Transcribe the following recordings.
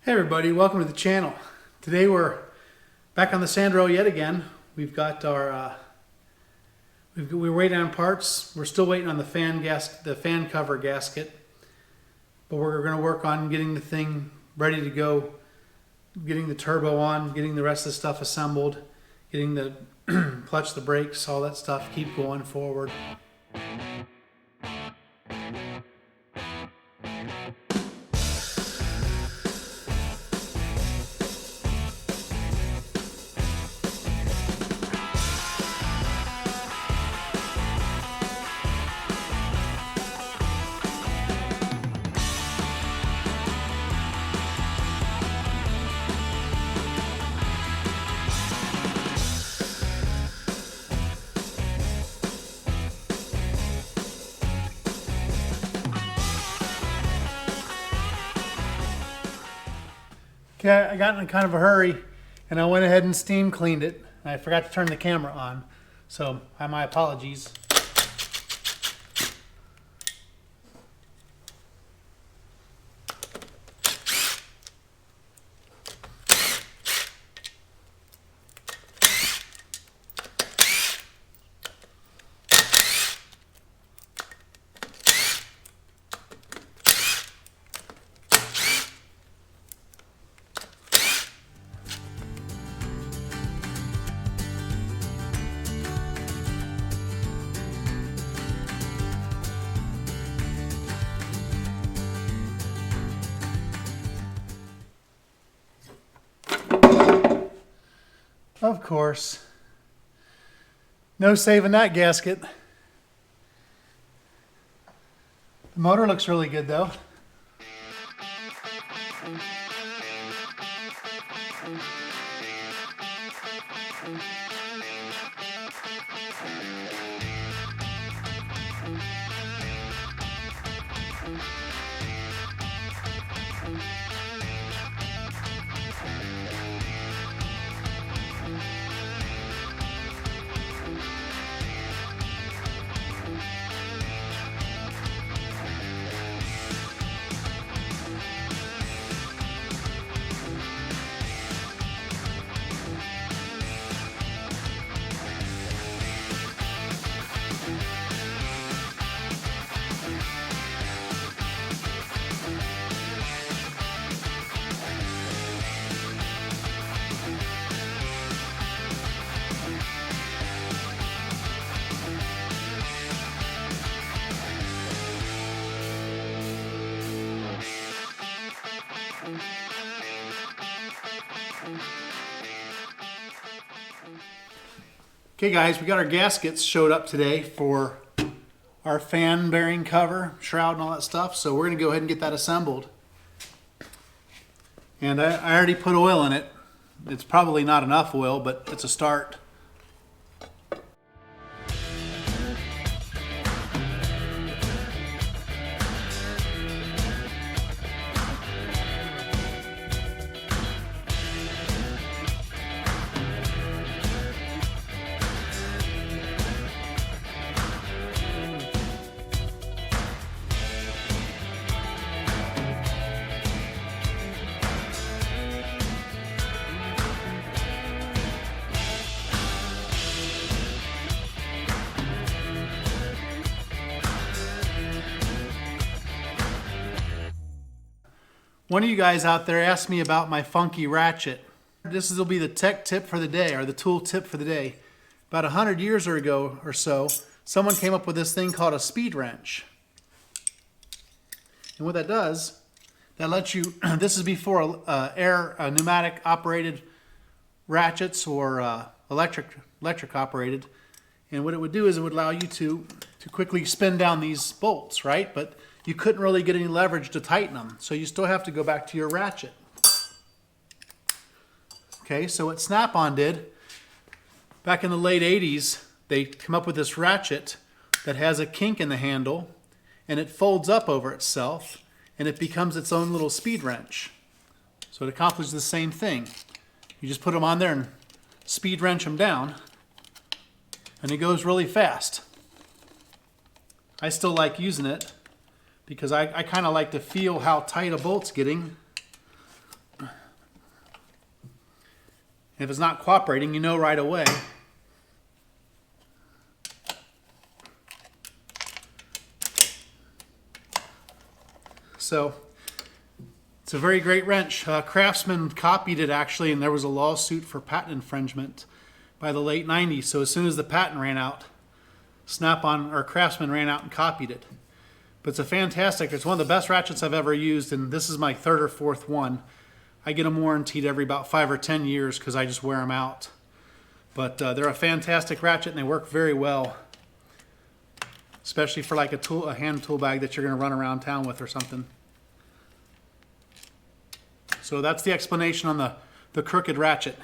Hey everybody, welcome to the channel. Today we're back on the sand row yet again. We've got our, we're waiting on parts. We're still waiting on the fan cover gasket, but we're going to work on getting the thing ready to go, getting the turbo on, getting the rest of the stuff assembled, getting the clutch, the brakes, all that stuff, keep going forward. Okay, I got in kind of a hurry and I went ahead and steam cleaned it. I forgot to turn the camera on, so my apologies. Of course. No saving that gasket. The motor looks really good though. Okay guys, we got our gaskets showed up today for our fan bearing cover, shroud and all that stuff, so we're going to go ahead and get that assembled. And I already put oil in it. It's probably not enough oil, but it's a start. One of you guys out there asked me about my funky ratchet. This will be the tech tip for the day, or the tool tip for the day. About 100 years ago or so, someone came up with this thing called a speed wrench. And what that does, that lets you, this is before pneumatic operated ratchets or electric operated. And what it would do is it would allow you to quickly spin down these bolts, right? But you couldn't really get any leverage to tighten them, so you still have to go back to your ratchet. Okay, so what Snap-on did, back in the late 80s, they come up with this ratchet that has a kink in the handle, and it folds up over itself, and it becomes its own little speed wrench. So it accomplishes the same thing. You just put them on there and speed wrench them down, and it goes really fast. I still like using it because I kind of like to feel how tight a bolt's getting. If it's not cooperating, you know right away. So it's a very great wrench. Craftsman copied it actually, and there was a lawsuit for patent infringement by the late 90s. So as soon as the patent ran out, Snap-on or Craftsman ran out and copied it. But it's a fantastic, it's one of the best ratchets I've ever used, and this is my third or fourth one. I get them warranted every about 5 or 10 years because I just wear them out. But they're a fantastic ratchet and they work very well. Especially for like a hand tool bag that you're going to run around town with or something. So that's the explanation on the crooked ratchet.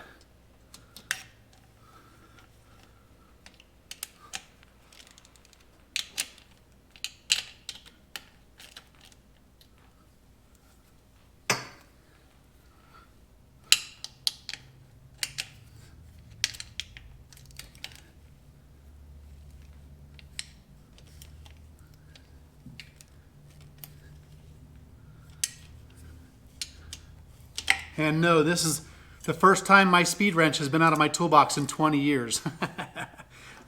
And no, this is the first time my speed wrench has been out of my toolbox in 20 years.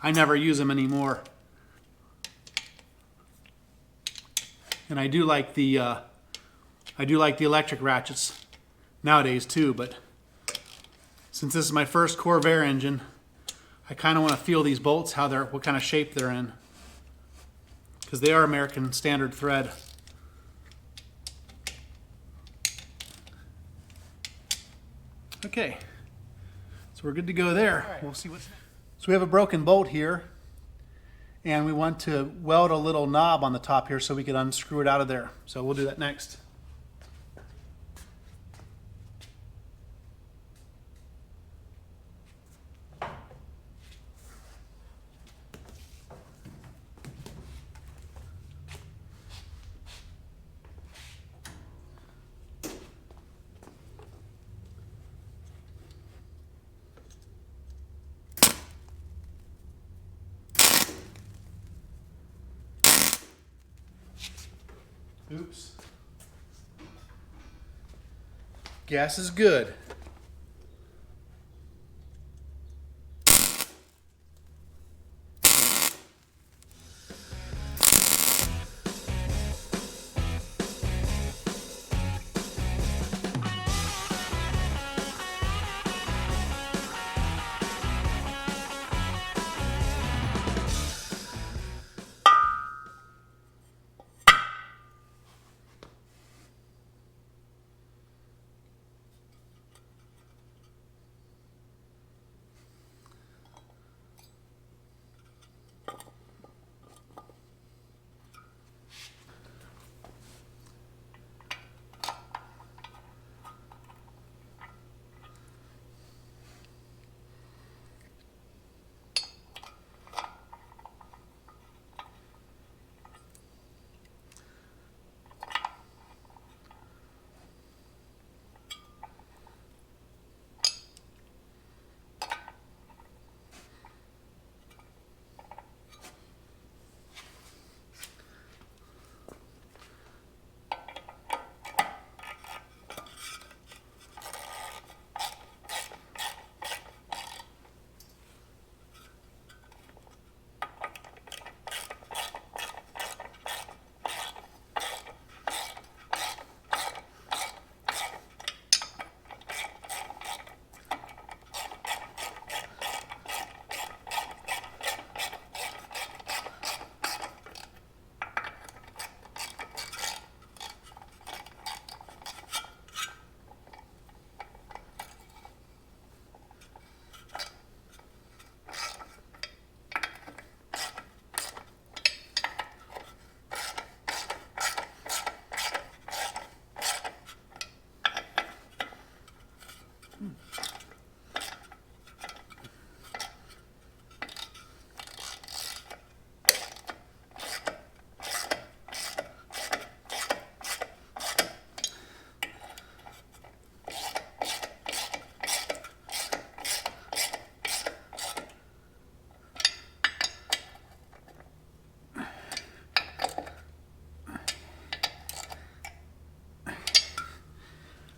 I never use them anymore. And I do like the electric ratchets nowadays too, but since this is my first Corvair engine, I kind of want to feel these bolts, what kind of shape they're in, because they are American standard thread. Okay, so we're good to go there. Right. We'll see what's next. So we have a broken bolt here, and we want to weld a little knob on the top here so we can unscrew it out of there. So we'll do that next. Oops. Gas is good.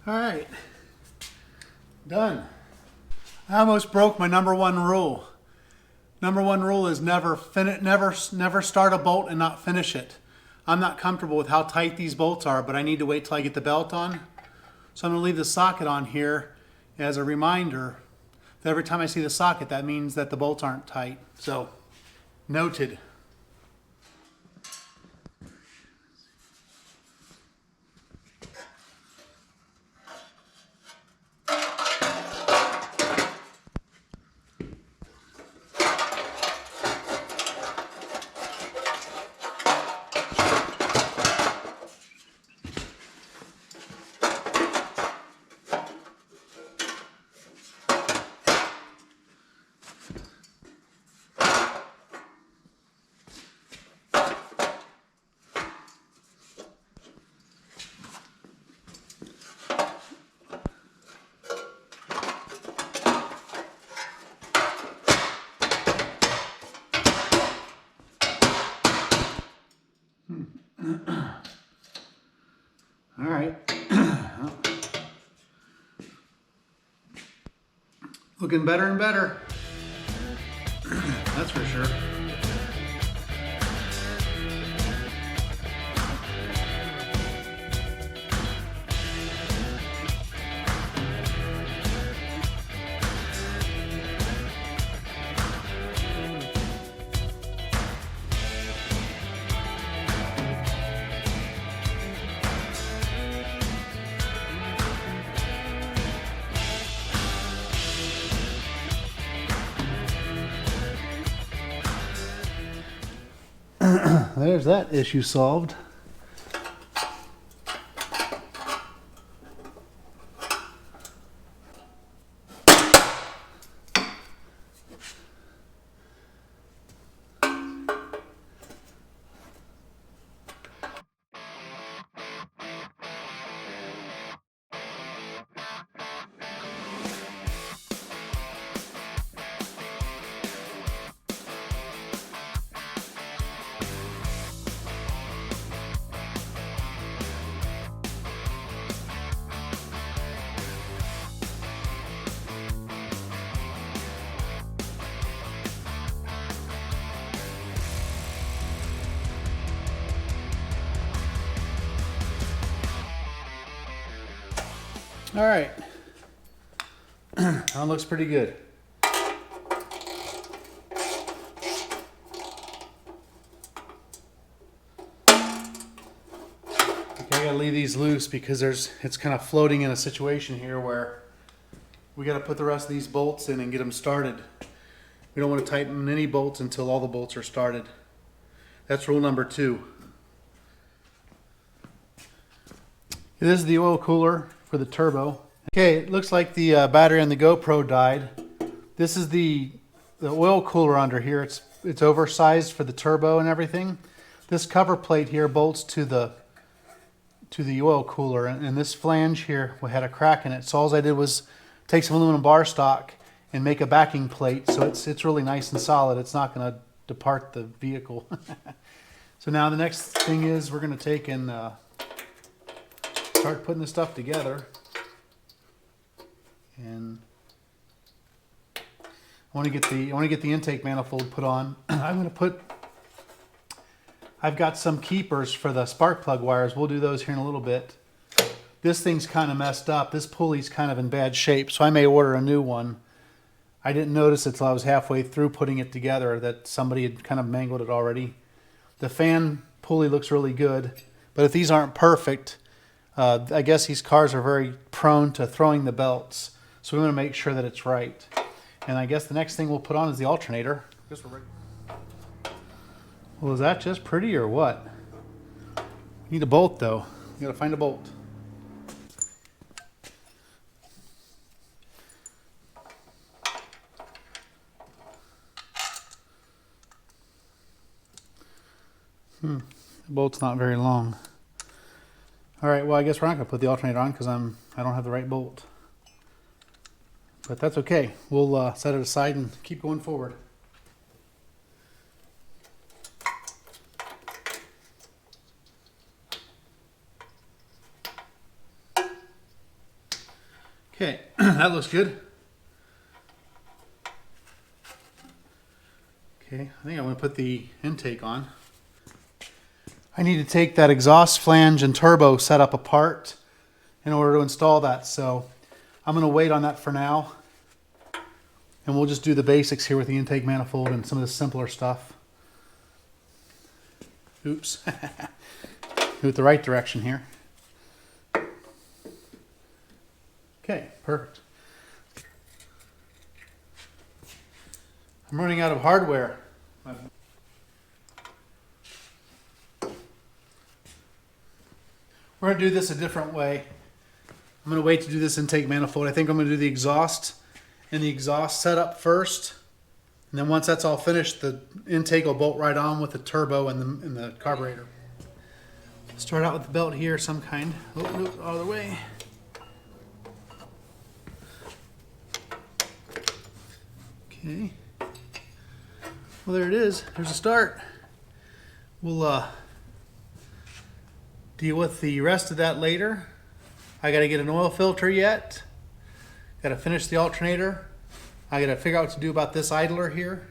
All right, done. I almost broke my number one rule. Number one rule is never start a bolt and not finish it. I'm not comfortable with how tight these bolts are, but I need to wait till I get the belt on. So I'm going to leave the socket on here as a reminder that every time I see the socket, that means that the bolts aren't tight. So, noted. All right. Looking better and better. That's for sure. There's that issue solved. All right, that looks pretty good. Okay, I gotta leave these loose because it's kind of floating in a situation here where we gotta put the rest of these bolts in and get them started. We don't want to tighten any bolts until all the bolts are started. That's rule number 2. This is the oil cooler for the turbo. Okay, it looks like the battery on the GoPro died. This is the oil cooler under here. It's oversized for the turbo and everything. This cover plate here bolts to the oil cooler, and this flange here had a crack in it. So all I did was take some aluminum bar stock and make a backing plate, so it's really nice and solid. It's not going to depart the vehicle. So now the next thing is we're going to take and start putting this stuff together. And I want to get the intake manifold put on. I've got some keepers for the spark plug wires. We'll do those here in a little bit. This thing's kind of messed up. This pulley's kind of in bad shape, so I may order a new one. I didn't notice it till I was halfway through putting it together that somebody had kind of mangled it already. The fan pulley looks really good, but if these aren't perfect, I guess these cars are very prone to throwing the belts. So we want to make sure that it's right. And I guess the next thing we'll put on is the alternator. I guess we're ready. Well, is that just pretty or what? We need a bolt though. We gotta find a bolt. The bolt's not very long. All right, well, I guess we're not gonna put the alternator on because I don't have the right bolt. But that's okay. We'll set it aside and keep going forward. Okay, that looks good. Okay, I think I'm going to put the intake on. I need to take that exhaust flange and turbo setup apart in order to install that, so I'm going to wait on that for now. And we'll just do the basics here with the intake manifold and some of the simpler stuff. Oops. Do it the right direction here. Okay, perfect. I'm running out of hardware. We're going to do this a different way. I'm going to wait to do this intake manifold. I think I'm going to do the exhaust and the exhaust setup first. And then once that's all finished, the intake will bolt right on with the turbo and the carburetor. Start out with the belt here, some kind. Oh, no, all the way. Okay. Well, there it is. There's a start. We'll deal with the rest of that later. I got to get an oil filter yet. Got to finish the alternator. I got to figure out what to do about this idler here.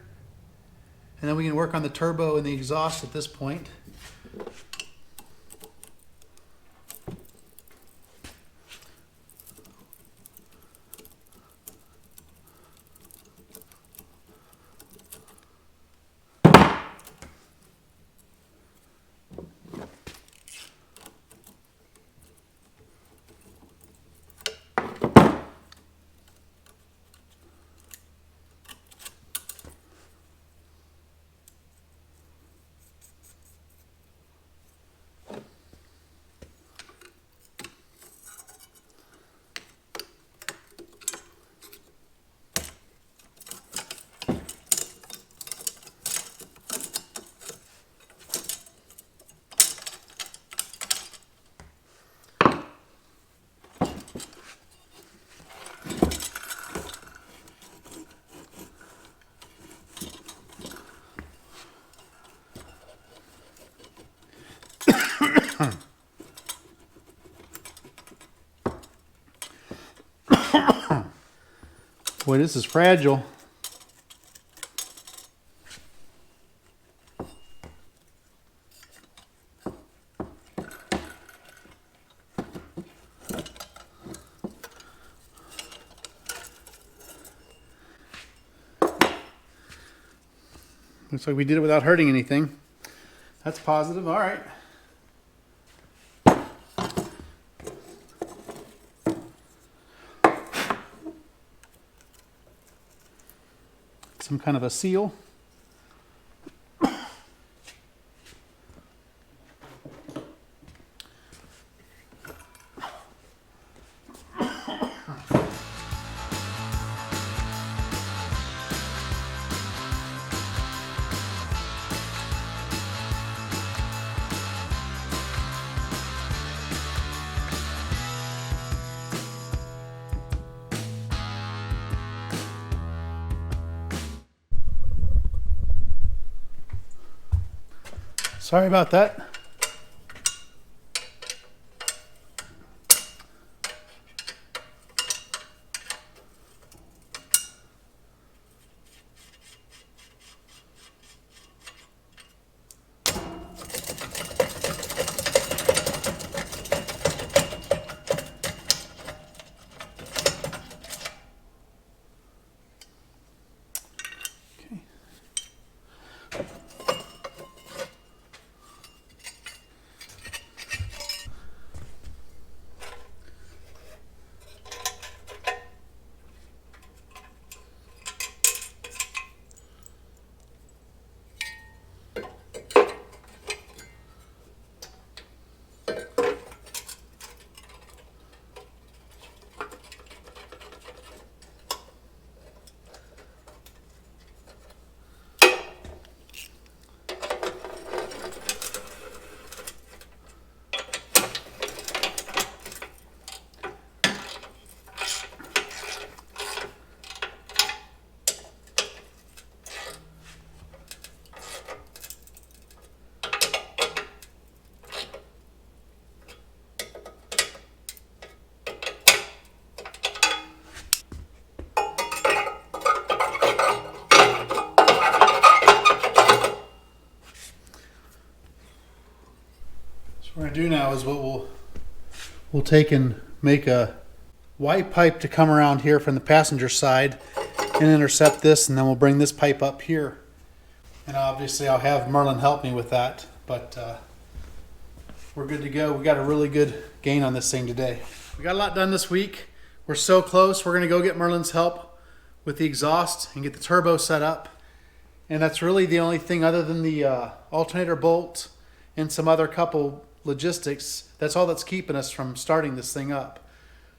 And then we can work on the turbo and the exhaust at this point. Boy, this is fragile. Looks like we did it without hurting anything. That's positive. All right. Some kind of a seal. Sorry about that. to do now is what we'll take and make a white pipe to come around here from the passenger side and intercept this, and then we'll bring this pipe up here. And obviously I'll have Merlin help me with that, but we're good to go. We got a really good gain on this thing today. We got a lot done this week. We're so close. We're going to go get Merlin's help with the exhaust and get the turbo set up. And that's really the only thing other than the alternator bolt and some other couple logistics. That's all that's keeping us from starting this thing up.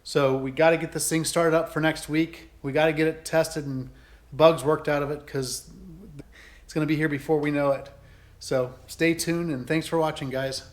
So we got to get this thing started up for next week. We got to get it tested and bugs worked out of it, because it's going to be here before we know it. So stay tuned, and thanks for watching, guys.